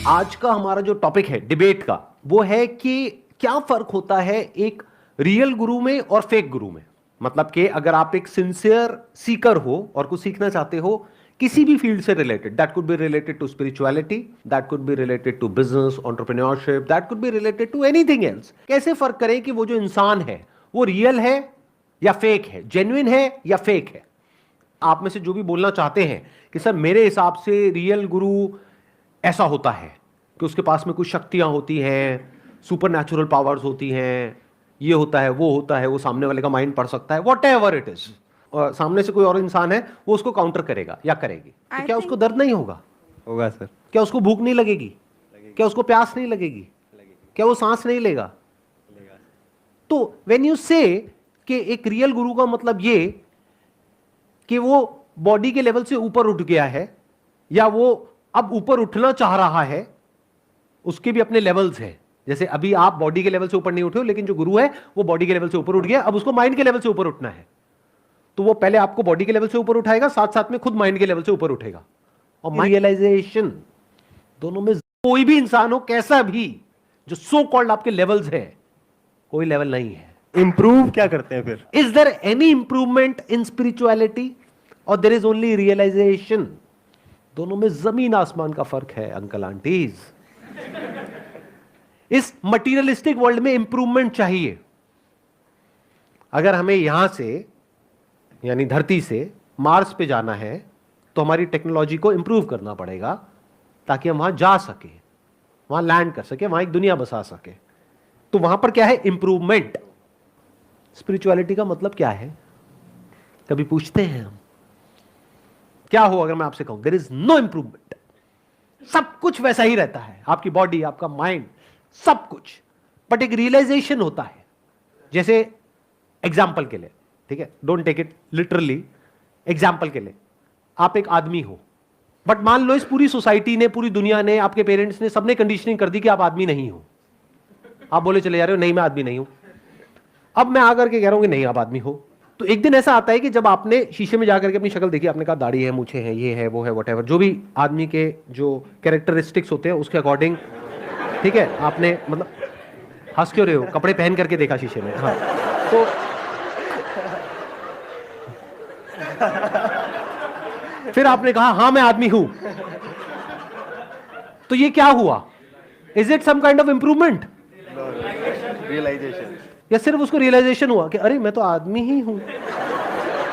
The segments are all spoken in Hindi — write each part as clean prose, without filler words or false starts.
आज का हमारा जो टॉपिक है डिबेट का, वो है कि क्या फर्क होता है एक रियल गुरु में और फेक गुरु में। मतलब कि अगर आप एक सिंसियर सीकर हो और कुछ सीखना चाहते हो किसी भी फील्ड से related, that could be related to spirituality, that could be related to business, entrepreneurship, that could be related to anything else. कैसे फर्क करें कि वो जो इंसान है वो रियल है या फेक है, जेन्युइन है या फेक है। आप में से जो भी बोलना चाहते हैं कि सर मेरे हिसाब से रियल गुरु ऐसा होता है कि उसके पास में कुछ शक्तियां होती हैं, सुपर नेचुरल पावर्स होती हैं, ये होता है, वो सामने वाले का माइंड पढ़ सकता है, वॉट एवर इट इज। और सामने से कोई और इंसान है वो उसको काउंटर करेगा या करेगी, तो क्या उसको दर्द नहीं होगा? होगा सर। क्या उसको भूख नहीं लगेगी? क्या उसको प्यास नहीं लगेगी? क्या वो सांस नहीं लेगा? तो व्हेन यू से कि एक रियल गुरु का मतलब ये कि वो बॉडी के लेवल से ऊपर उठ गया है या वो अब ऊपर उठना चाह रहा है, उसके भी अपने लेवल्स हैं। जैसे अभी आप बॉडी के लेवल से ऊपर नहीं उठे हो, लेकिन जो गुरु है वो बॉडी के लेवल से ऊपर उठ गया, अब उसको माइंड के लेवल से ऊपर उठना है, तो वो पहले आपको बॉडी के लेवल से ऊपर उठाएगा, साथ साथ में खुद माइंड के लेवल से ऊपर उठेगा। और रियलाइजेशन दोनों में कोई भी इंसान हो कैसा भी, जो सो कॉल्ड आपके लेवल्स है, कोई लेवल नहीं है। इंप्रूव क्या करते हैं फिर? Is there any improvement in spirituality और देयर इज ओनली रियलाइजेशन? दोनों में जमीन आसमान का फर्क है अंकल आंटीज। इस मटीरियलिस्टिक वर्ल्ड में इंप्रूवमेंट चाहिए। अगर हमें यहां से यानी धरती से मार्स पे जाना है तो हमारी टेक्नोलॉजी को इंप्रूव करना पड़ेगा ताकि हम वहां जा सके, वहां लैंड कर सके, वहां एक दुनिया बसा सके। तो वहां पर क्या है? इंप्रूवमेंट। स्पिरिचुअलिटी का मतलब क्या है? कभी पूछते हैं हम क्या हो अगर मैं आपसे कहूं देयर इज नो इंप्रूवमेंट, सब कुछ वैसा ही रहता है, आपकी बॉडी, आपका माइंड, सब कुछ, बट एक रियलाइजेशन होता है। जैसे एग्जाम्पल के लिए, ठीक है, don't take it literally, example के लिए आप एक आदमी हो, बट मान लो इस पूरी सोसाइटी ने, पूरी दुनिया ने, आपके पेरेंट्स ने, सबने कंडीशनिंग कर दी कि आप आदमी नहीं हो। आप बोले चले जा रहे हो नहीं मैं आदमी नहीं हूं। अब मैं आकर के कह रहा हूं कि नहीं आप आदमी हो। तो एक दिन ऐसा आता है कि जब आपने शीशे में जाकर के अपनी शक्ल देखी, आपने कहा दाढ़ी है, मूछें हैं, ये है, वो है, व्हाटएवर, जो भी आदमी के जो कैरेक्टरिस्टिक्स होते हैं उसके अकॉर्डिंग, ठीक है, आपने मतलब हंस क्यों रहे हो? कपड़े पहन करके देखा शीशे में। हाँ, तो फिर आपने कहा हाँ मैं आदमी हूं। तो ये क्या हुआ? Is it some kind of improvement? Realisation. या सिर्फ उसको रियलाइजेशन हुआ कि अरे मैं तो आदमी ही हूं,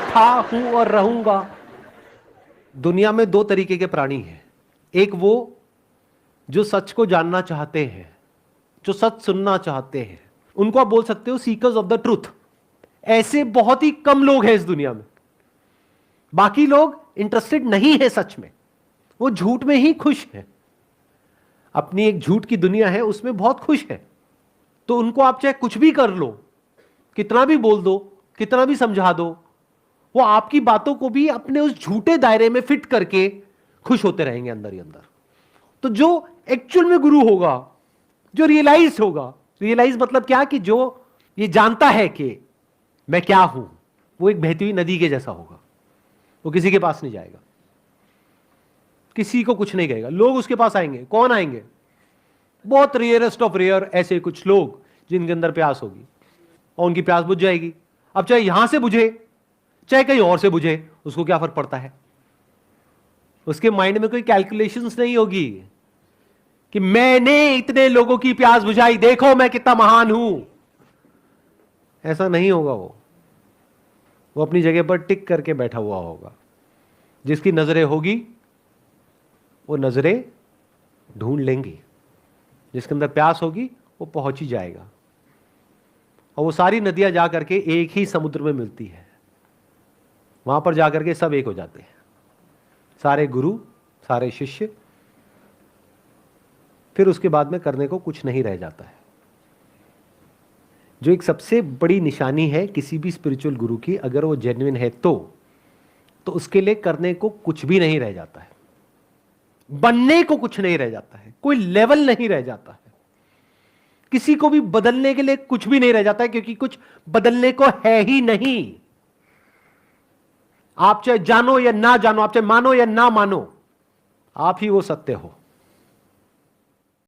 था, हूं और रहूंगा। दुनिया में दो तरीके के प्राणी हैं। एक वो जो सच को जानना चाहते हैं, जो सच सुनना चाहते हैं, उनको आप बोल सकते हो सीकर्स ऑफ द ट्रूथ। ऐसे बहुत ही कम लोग हैं इस दुनिया में। बाकी लोग इंटरेस्टेड नहीं है सच में, वो झूठ में ही खुश है, अपनी एक झूठ की दुनिया है उसमें बहुत खुश है। तो उनको आप चाहे कुछ भी कर लो, कितना भी बोल दो, कितना भी समझा दो, वो आपकी बातों को भी अपने उस झूठे दायरे में फिट करके खुश होते रहेंगे अंदर ही अंदर। तो जो एक्चुअल में गुरु होगा, जो रियलाइज होगा, रियलाइज मतलब क्या कि जो ये जानता है कि मैं क्या हूं, वो एक बहती हुई नदी के जैसा होगा। वो किसी के पास नहीं जाएगा, किसी को कुछ नहीं कहेगा। लोग उसके पास आएंगे, कौन आएंगे? बहुत रेयरेस्ट ऑफ रेयर ऐसे कुछ लोग जिनके अंदर प्यास होगी और उनकी प्यास बुझ जाएगी। अब चाहे यहां से बुझे चाहे कहीं और से बुझे, उसको क्या फर्क पड़ता है? उसके माइंड में कोई कैलकुलेशंस नहीं होगी कि मैंने इतने लोगों की प्यास बुझाई, देखो मैं कितना महान हूं। ऐसा नहीं होगा। वो अपनी जगह पर टिक करके बैठा हुआ होगा। जिसकी नजरें होगी वो नजरें ढूंढ लेंगी, जिसके अंदर प्यास होगी वो पहुंच ही जाएगा। और वो सारी नदियां जाकर के एक ही समुद्र में मिलती है, वहां पर जाकर के सब एक हो जाते हैं, सारे गुरु, सारे शिष्य। फिर उसके बाद में करने को कुछ नहीं रह जाता है। जो एक सबसे बड़ी निशानी है किसी भी स्पिरिचुअल गुरु की, अगर वो जेन्युइन है तो उसके लिए करने को कुछ भी नहीं रह जाता है, बनने को कुछ नहीं रह जाता है, कोई लेवल नहीं रह जाता है, किसी को भी बदलने के लिए कुछ भी नहीं रह जाता है, क्योंकि कुछ बदलने को है ही नहीं। आप चाहे जानो या ना जानो, आप चाहे मानो या ना मानो, आप ही वो सत्य हो।